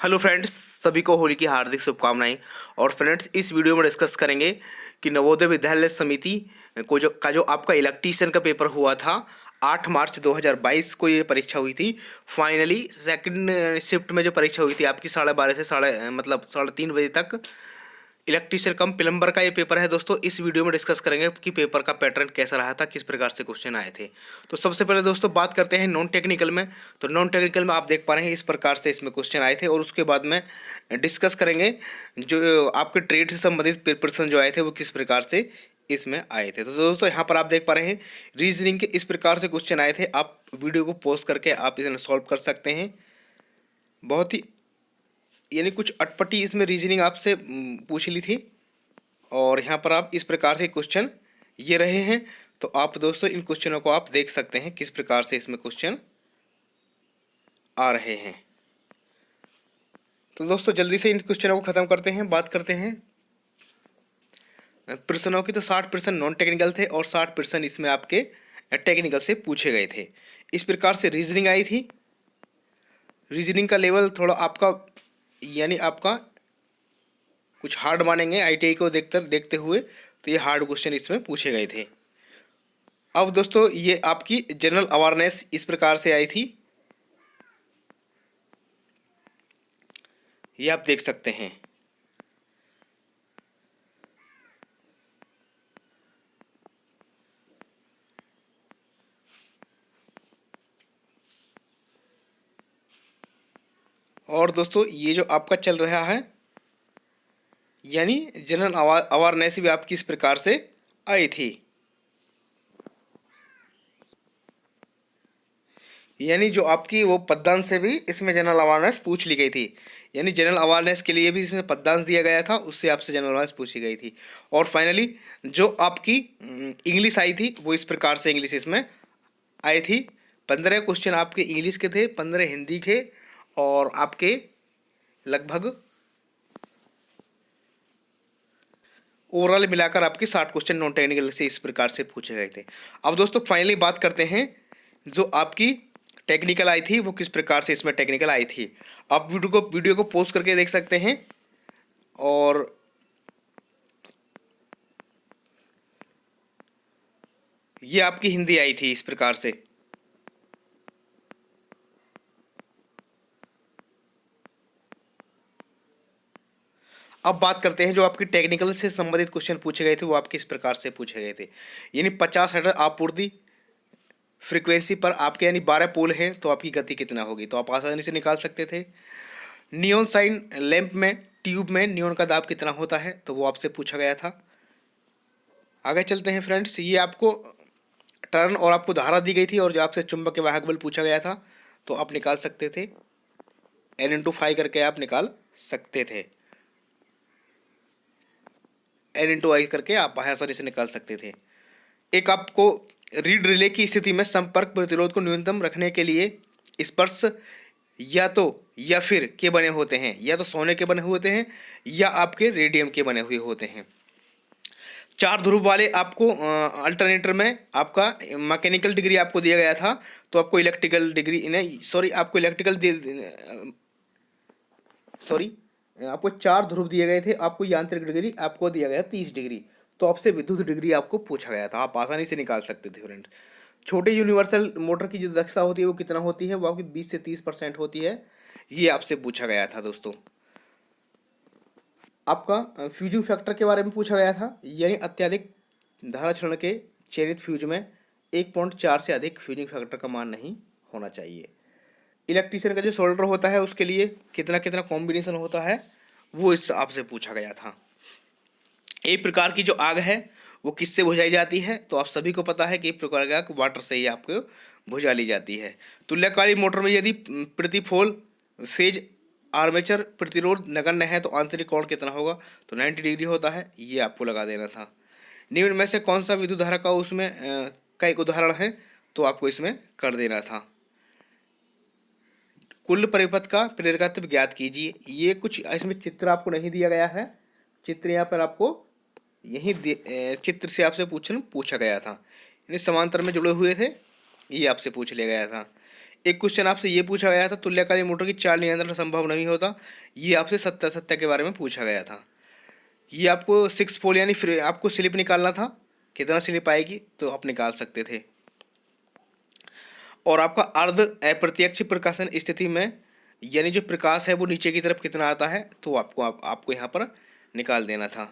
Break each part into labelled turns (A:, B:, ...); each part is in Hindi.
A: हेलो फ्रेंड्स, सभी को होली की हार्दिक शुभकामनाएं। और फ्रेंड्स, इस वीडियो में डिस्कस करेंगे कि नवोदय विद्यालय समिति जो आपका इलेक्ट्रीशियन का पेपर हुआ था 8 मार्च 2022 को ये परीक्षा हुई थी। फाइनली सेकंड शिफ्ट में जो परीक्षा हुई थी आपकी 12:30 से 3:30 बजे तक इलेक्ट्रीशियन कम प्लम्बर का ये पेपर है दोस्तों। इस वीडियो में डिस्कस करेंगे कि पेपर का पैटर्न कैसा रहा था, किस प्रकार से क्वेश्चन आए थे। तो सबसे पहले दोस्तों बात करते हैं नॉन टेक्निकल में। तो नॉन टेक्निकल में आप देख पा रहे हैं इस प्रकार से इसमें क्वेश्चन आए थे, और उसके बाद में डिस्कस करेंगे जो आपके ट्रेड से संबंधित प्रश्न जो आए थे वो किस प्रकार से इसमें आए थे। तो दोस्तों यहाँ पर आप देख पा रहे हैं रीजनिंग के इस प्रकार से क्वेश्चन आए थे। आप वीडियो को पॉज करके आप इसे सॉल्व कर सकते हैं। बहुत ही यानी कुछ अटपटी इसमें रीजनिंग आपसे पूछ ली थी, और यहाँ पर आप इस प्रकार से क्वेश्चन ये रहे हैं। तो आप दोस्तों इन क्वेश्चनों को आप देख सकते हैं किस प्रकार से इसमें क्वेश्चन आ रहे हैं। तो दोस्तों जल्दी से इन क्वेश्चनों को खत्म करते हैं। बात करते हैं प्रश्नों की। तो 60 प्रश्न नॉन टेक्निकल थे और 60 प्रश्न इसमें आपके टेक्निकल से पूछे गए थे। इस प्रकार से रीजनिंग आई थी। रीजनिंग का लेवल थोड़ा आपका यानी आपका कुछ हार्ड मानेंगे आईटीआई को देखते हुए, तो ये हार्ड क्वेश्चन इसमें पूछे गए थे। अब दोस्तों ये आपकी जनरल अवेयरनेस इस प्रकार से आई थी, ये आप देख सकते हैं। और दोस्तों ये जो आपका चल रहा है यानी जनरल अवेयरनेस भी आपकी इस प्रकार से आई थी। यानी जो आपकी वो पद्यांश से भी इसमें जनरल अवेयरनेस पूछ ली गई थी। यानी जनरल अवेयरनेस के लिए भी इसमें पद्यांश दिया गया था, उससे आपसे जनरल अवेयरनेस पूछी गई थी। और फाइनली जो आपकी इंग्लिश आई थी वो इस प्रकार से इंग्लिश इसमें आई थी। 15 क्वेश्चन आपके इंग्लिश के थे, 15 हिंदी के, और आपके लगभग ओवरऑल मिलाकर आपके 60 क्वेश्चन नॉन टेक्निकल से इस प्रकार से पूछे गए थे। अब दोस्तों फाइनली बात करते हैं जो आपकी टेक्निकल आई थी वो किस प्रकार से इसमें टेक्निकल आई थी। आप वीडियो को पॉज करके देख सकते हैं। और ये आपकी हिंदी आई थी इस प्रकार से। अब बात करते हैं जो आपकी टेक्निकल से संबंधित क्वेश्चन पूछे गए थे वो आपके इस प्रकार से पूछे गए थे। यानी 50 हर्ट्ज आपूर्ति फ्रीक्वेंसी पर आपके यानी 12 पोल हैं तो आपकी गति कितना होगी, तो आप आसानी से निकाल सकते थे। नियॉन साइन लैंप में ट्यूब में नियॉन का दाब कितना होता है, तो वो आपसे पूछा गया था। आगे चलते हैं फ्रेंड्स, ये आपको टर्न और आपको धारा दी गई थी, और जो आपसे चुंबक के वाहक बल पूछा गया था तो आप निकाल सकते थे। n×5 करके आप निकाल सकते थे। n×i करके आप आसानी से निकाल सकते थे। एक आपको रीड रिले की स्थिति में संपर्क प्रतिरोध को न्यूनतम रखने के लिए स्पर्श या फिर के बने होते हैं, या तो सोने के बने होते हैं या आपके रेडियम के बने हुए होते हैं। 4 ध्रुव वाले आपको अल्टरनेटर में आपका मैकेनिकल डिग्री आपको दिया गया था, तो आपको इलेक्ट्रिकल डिग्री नहीं, सॉरी, आपको आपको 4 ध्रुव दिए गए थे, आपको यांत्रिक डिग्री आपको दिया गया 30 डिग्री, तो आपसे विद्युत डिग्री आपको पूछा गया था। आप आसानी से निकाल सकते थे फ्रेंड। छोटे यूनिवर्सल मोटर की जो दक्षता होती है वो कितना होती है, वो आपकी 20 से 30% होती है, ये आपसे पूछा गया था दोस्तों। आपका फ्यूजिंग फैक्टर के बारे में पूछा गया था, यानी अत्यधिक धारा क्षरण के चयनित फ्यूज में 1.4 से अधिक फ्यूजिंग फैक्टर का मान नहीं होना चाहिए। इलेक्ट्रीशियन का जो सोल्डर होता है उसके लिए कितना कितना कॉम्बिनेशन होता है वो इस आपसे पूछा गया था। एक प्रकार की जो आग है वो किससे बुझाई जाती है, तो आप सभी को पता है कि एक प्रकार की आग वाटर से ही आपको बुझा ली जाती है। तुल्यकालिक मोटर में यदि प्रतिफोल फेज आर्मेचर प्रतिरोध नगण्य है तो आंतरिक कोण कितना होगा, तो 90 डिग्री होता है, ये आपको लगा देना था। निम्न में से कौन सा विद्युत धारा का उसमें का एक उदाहरण है, तो आपको इसमें कर देना था। कुल परिपथ का प्रेरकत्व ज्ञात कीजिए। ये कुछ इसमें चित्र आपको नहीं दिया गया है, चित्र यहाँ पर आपको यही चित्र से आपसे पूछा गया था, यानी समांतर में जुड़े हुए थे, ये आपसे पूछ लिया गया था। एक क्वेश्चन आपसे ये पूछा गया था, तुल्यकालिक मोटर की चाल नियंत्रण संभव नहीं होता। ये आपसे सत्य असत्य के बारे में पूछा गया था। ये आपको 6 पोल यानी फिर आपको स्लिप निकालना था, कितना स्लिप आएगी तो आप निकाल सकते थे। और आपका अर्ध अप्रत्यक्ष प्रकाशन स्थिति में यानी जो प्रकाश है वो नीचे की तरफ कितना आता है तो आपको यहाँ पर निकाल देना था।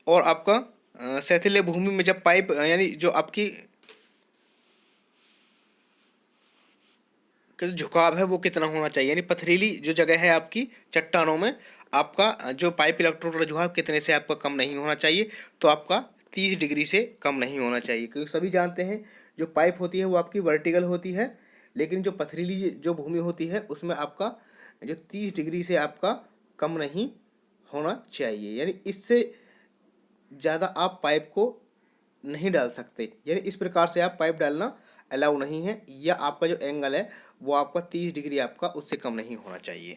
A: और आपका शैथिल्य भूमि में जब पाइप यानी जो आपकी का जो झुकाव है वो कितना होना चाहिए, यानी पथरीली जो जगह है आपकी चट्टानों में आपका जो पाइप इलेक्ट्रोड का झुकाव कितने से आपका कम नहीं होना चाहिए, तो आपका 30 डिग्री से कम नहीं होना चाहिए। क्योंकि सभी जानते हैं जो पाइप होती है वो आपकी वर्टिकल होती है, लेकिन जो पथरीली जो भूमि होती है उसमें आपका जो 30 डिग्री से आपका कम नहीं होना चाहिए, यानी इससे ज़्यादा आप पाइप को नहीं डाल सकते, यानी इस प्रकार से आप पाइप डालना अलाउ नहीं है, या आपका जो एंगल है वो आपका 30 डिग्री आपका उससे कम नहीं होना चाहिए।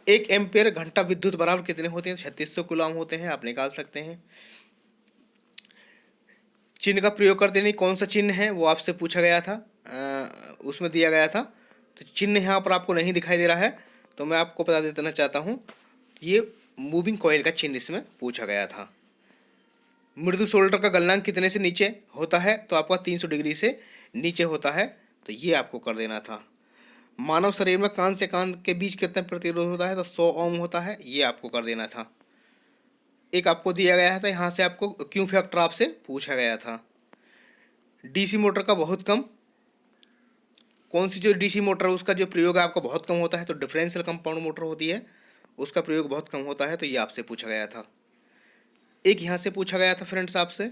A: 1 एम्पियर घंटा विद्युत बराबर कितने होते हैं, 3600 कूलम होते हैं, आप निकाल सकते हैं। चिन्ह का प्रयोग करते नहीं, कौन सा चिन्ह है वो आपसे पूछा गया था, उसमें दिया गया था। तो चिन्ह यहाँ पर आपको नहीं दिखाई दे रहा है, तो मैं आपको बता देना चाहता हूँ, ये मूविंग कॉइल का चिन्ह इसमें पूछा गया था। मृदु सोल्डर का गलनांक कितने से नीचे होता है, तो आपका 300 डिग्री से नीचे होता है, तो ये आपको कर देना था। मानव शरीर में कान से कान के बीच कितना प्रतिरोध होता है, तो 100 ओम होता है, ये आपको कर देना था। एक आपको दिया गया था, यहाँ से आपको क्यू फैक्टर आपसे पूछा गया था। डीसी मोटर का बहुत कम, कौन सी जो डीसी मोटर है उसका जो प्रयोग है आपका बहुत कम होता है, तो डिफरेंशियल कंपाउंड मोटर होती है उसका प्रयोग बहुत कम होता है, तो ये आपसे पूछा गया था। एक यहाँ से पूछा गया था फ्रेंड्स आपसे,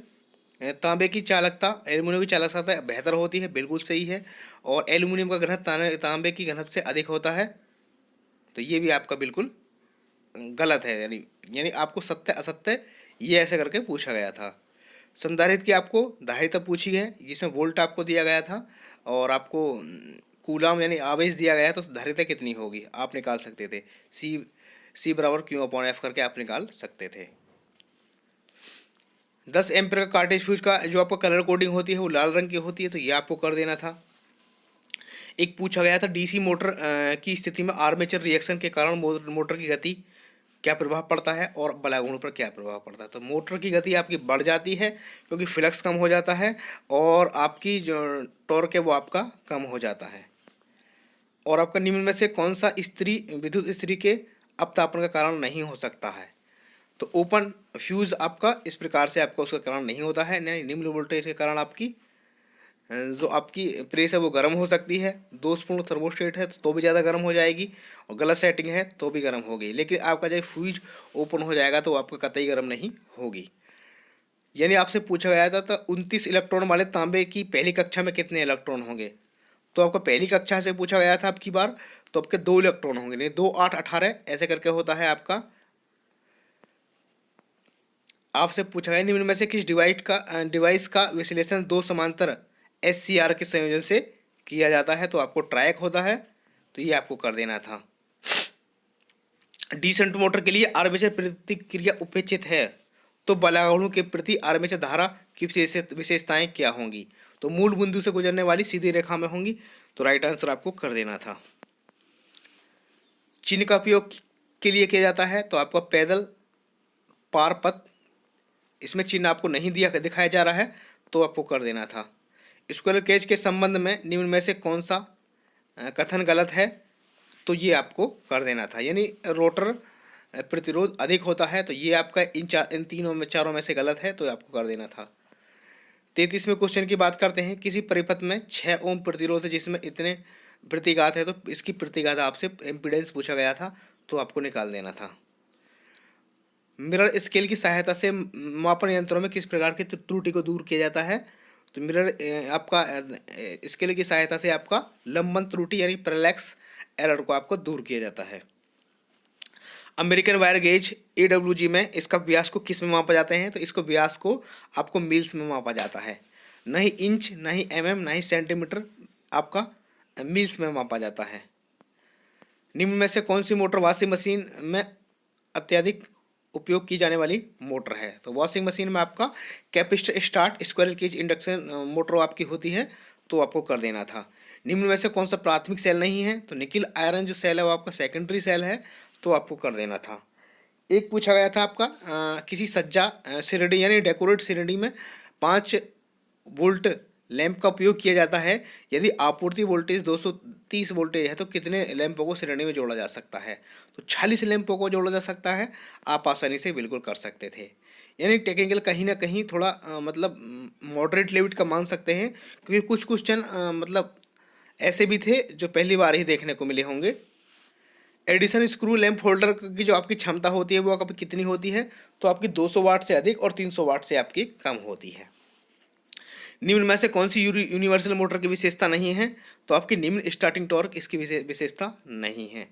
A: तांबे की चालकता एल्यूमिनियम की चालकता बेहतर होती है, बिल्कुल सही है। और एल्यूमिनियम का घनत्व तांबे की घनत्व से अधिक होता है, तो ये भी आपका बिल्कुल गलत है, यानी आपको सत्य असत्य ये ऐसे करके पूछा गया था। संधारित्र की आपको धारिता पूछी है, जिसमें वोल्ट आपको दिया गया था और आपको कूलम यानी आवेश दिया गया है, तो धारिता कितनी होगी आप निकाल सकते थे। सी बराबर क्यू अपॉन एफ करके आप निकाल सकते थे। 10 एम्पीयर का कार्टेज फ्यूज का जो आपका कलर कोडिंग होती है वो लाल रंग की होती है, तो ये आपको कर देना था। एक पूछा गया था डीसी मोटर की स्थिति में आर्मेचर रिएक्शन के कारण मोटर की गति क्या प्रभाव पड़ता है और बलागुण पर क्या प्रभाव पड़ता है। तो मोटर की गति आपकी बढ़ जाती है क्योंकि फ्लक्स कम हो जाता है, और आपकी जो टॉर्क है वो आपका कम हो जाता है। और आपका निम्न में से कौन सा स्त्री विद्युत स्त्री के अपतापन का कारण नहीं हो सकता है, तो ओपन फ्यूज आपका इस प्रकार से आपका उसका कारण नहीं होता है, यानी निम्न वोल्टेज के कारण आपकी जो आपकी प्रेस है वो गर्म हो सकती है। दोषपूर्ण थर्मोस्टेट है तो भी ज़्यादा गर्म हो जाएगी, और गलत सेटिंग है तो भी गर्म होगी। लेकिन आपका जब फ्यूज ओपन हो जाएगा तो आपका कतई गर्म नहीं होगी। यानी आपसे पूछा गया था तो 29 इलेक्ट्रॉन वाले तांबे की पहली कक्षा में कितने इलेक्ट्रॉन होंगे, तो आपको पहली कक्षा से पूछा गया था आपकी बार, तो आपके 2 इलेक्ट्रॉन होंगे, नहीं 2 8 18 ऐसे करके होता है आपका। आपसे पूछा गया निम्न में से किस डिवाइस का विश्लेषण 2 समांतर SCR के संयोजन से किया जाता है, तो आपको ट्रैक होता है, तो ये आपको कर देना था। डीशंट मोटर के लिए आर्मेचर प्रतिक्रिया उपेक्षित है, तो बलागुण के प्रति आर्मेचर धारा की विशेषताएं क्या होंगी, तो मूल बिंदु से गुजरने वाली सीधी रेखा में होंगी, तो राइट आंसर आपको कर देना था। चिन्ह का उपयोग के लिए किया जाता है, तो आपका पैदल पार पथ, इसमें चिन्ह आपको नहीं दिखाया जा रहा है, तो आपको कर देना था। स्क्वायर केज के संबंध में निम्न में से कौन सा कथन गलत है, तो ये आपको कर देना था। यानी रोटर प्रतिरोध अधिक होता है, तो ये आपका इन तीनों में चारों में से गलत है, तो आपको कर देना था। 33वें क्वेश्चन की बात करते हैं। किसी परिपथ में 6 ओम प्रतिरोध है जिसमें इतने प्रतिघात है, तो इसकी प्रतिघात आपसे इम्पीडेंस पूछा गया था, तो आपको निकाल देना था। मिरर स्केल की सहायता से मापन यंत्रों में किस प्रकार की त्रुटि को दूर किया जाता है, तो मिरर आपका स्केल की सहायता से आपका लंबन त्रुटि यानी पैरेलैक्स एरर को आपको दूर किया जाता है। अमेरिकन वायर गेज AWG में इसका व्यास को किस में मापा जाते हैं, तो इसको व्यास को आपको मील्स में मापा जाता है, न ही इंच, न ही mm, न ही सेंटीमीटर, आपका मील्स में मापा जाता है। निम्न में से कौन सी मोटर वॉशिंग मशीन में अत्यधिक उपयोग की जाने वाली मोटर है, तो वॉशिंग मशीन में आपका capacitor start squirrel cage induction motor आपकी होती है, तो आपको कर देना था। निम्न में से कौन सा प्राथमिक सेल नहीं है? तो निकिल आयरन जो सेल है वो आपका सेकेंडरी सेल है, तो आपको कर देना था। एक पूछा गया था आपका किसी सज्जा श्रेणी यानी डेकोरेट श्रेणी में 5 वोल्ट लैंप का उपयोग किया जाता है। यदि आपूर्ति वोल्टेज 230 वोल्टेज है तो कितने लैंपों को श्रेणी में जोड़ा जा सकता है? तो 40 लैंपों को जोड़ा जा सकता है। आप आसानी से बिल्कुल कर सकते थे। यानी टेक्निकल कहीं ना कहीं थोड़ा मतलब मॉडरेट लेवल का मान सकते हैं, क्योंकि कुछ क्वेश्चन मतलब ऐसे भी थे जो पहली बार ही देखने को मिले होंगे। एडिशन स्क्रू लैंप होल्डर की जो आपकी क्षमता होती है वो आपकी कितनी होती है? तो आपकी 200 वाट से अधिक और 300 वाट से आपकी कम होती है। निम्न में से कौन सी यूनिवर्सल मोटर की विशेषता नहीं है? तो आपकी निम्न स्टार्टिंग टॉर्क इसकी विशेषता नहीं है।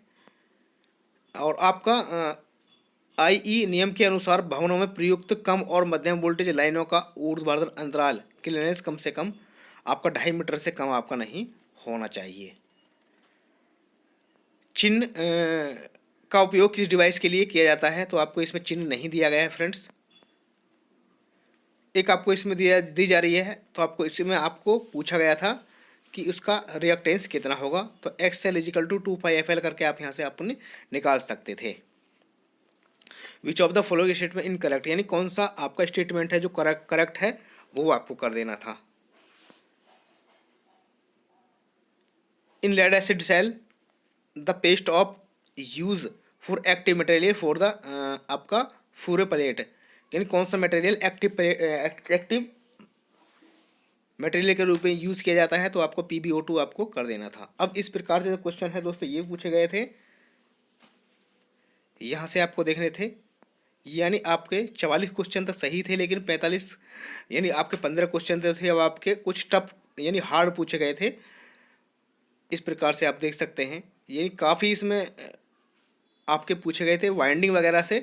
A: और आपका आईई नियम के अनुसार भवनों में प्रयुक्त कम और मध्यम वोल्टेज लाइनों का ऊर्ध्वाधर अंतराल क्लियरेंस कम से कम आपका 2.5 मीटर से कम आपका नहीं होना चाहिए। चिन्ह का उपयोग किस डिवाइस के लिए किया जाता है? तो आपको इसमें चिन्ह नहीं दिया गया है फ्रेंड्स। एक आपको इसमें दी जा रही है, तो आपको इसमें आपको पूछा गया था कि उसका रिएक्टेंस कितना होगा। तो XL इजिकल टू 2πfl करके आप यहाँ से अपने निकाल सकते थे। Which of the following statement incorrect, यानी कौन सा आपका स्टेटमेंट है जो करेक्ट है वो आपको कर देना था। In lead acid cell the paste of use for active material for the आपका फूरे प्लेट, यानी कौन सा मटेरियल एक्टिव मटेरियल के रूप में यूज किया जाता है? तो आपको PbO2 आपको कर देना था। अब इस प्रकार से जो क्वेश्चन है दोस्तों ये पूछे गए थे, यहाँ से आपको देखने थे, यानी आपके 44 क्वेश्चन तो सही थे, लेकिन 45 यानी आपके 15 क्वेश्चन थे अब आपके कुछ टफ यानी हार्ड पूछे गए थे। इस प्रकार से आप देख सकते हैं, यानी काफ़ी इसमें आपके पूछे गए थे वाइंडिंग वगैरह से,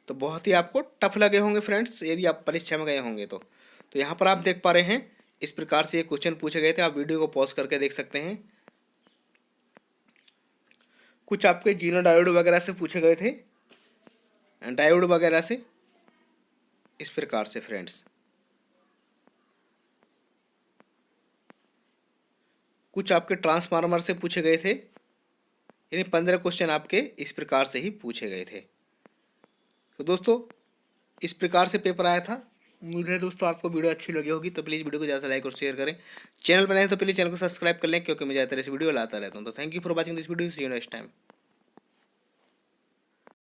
A: तो बहुत ही आपको टफ लगे होंगे फ्रेंड्स यदि आप परीक्षा में गए होंगे तो यहाँ पर आप देख पा रहे हैं इस प्रकार से ये क्वेश्चन पूछे गए थे। आप वीडियो को पॉज करके देख सकते हैं। कुछ आपके जीनो डायोड वगैरह से पूछे गए थे, डायोड वगैरह से, इस प्रकार से फ्रेंड्स। कुछ आपके ट्रांसफार्मर से पूछे गए थे, यानी 15 क्वेश्चन आपके इस प्रकार से ही पूछे गए थे। तो दोस्तों इस प्रकार से पेपर आया था। उम्मीद है दोस्तों आपको वीडियो अच्छी लगी होगी, तो प्लीज़ वीडियो को ज़्यादा लाइक और शेयर करें। चैनल पर नए हैं तो प्लीज़ चैनल को सब्सक्राइब कर लें, क्योंकि मैं ज़्यादातर इस वीडियो लाता रहता हूँ। तो thank you for watching this video, see you next time.